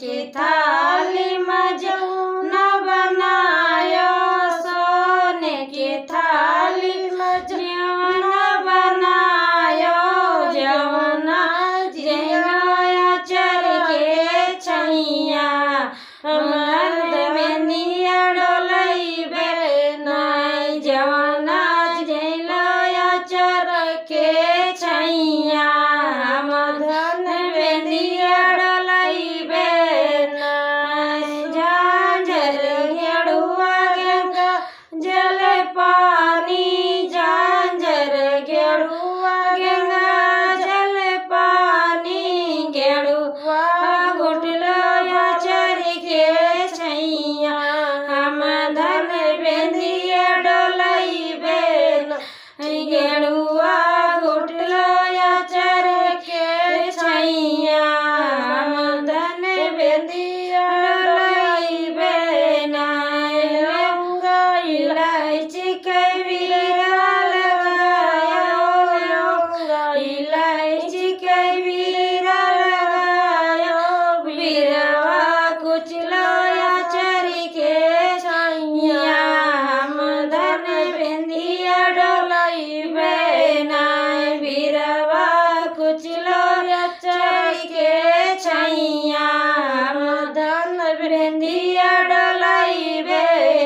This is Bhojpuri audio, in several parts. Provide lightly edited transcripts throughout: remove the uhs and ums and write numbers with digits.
के थाली में जौन बनायो, सोने के थाली में जौन बनायो, जौना जेया चर के छैया हमर बेनिया डोलैबे नाय, जौना जेया चर के छैया हमर बेनिया डोलैबे नाय। झांझर गेड़ुआ गंगा जल पानी, झांझर गेड़ुआ गंगा जल पानी, गेड़ुआ घुटलो चर के छैया हम धन बेंदिया डोलैबे नाय, गेड़ुआ घुटलो चर के छैया हम धन बेंदिया डोलैबे नाय। लौंगा इलायची के बीरा लगायो, लौंगा इलायची के बीरा लगायो, बीरवा कुचलो चर के छैया हम धन बेंदिया डोलैबे नाय, बीरवा कुचलो चर के छैया हम धन बेंदिया डोलैबे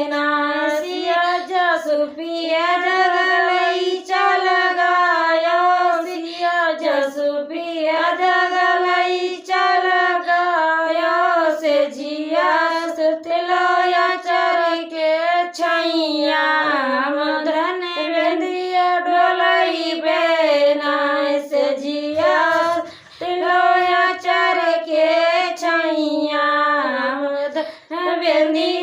नाय। सिया जसु पिया जगलैचा लगायो, सिया जसु पिया जगलैचा लगायो, से जिया सुतलो चर के छैया हम धन बेंदिया डोलैबे नाय, से जिया सुतलो चर के छैया हम धन बेंदिया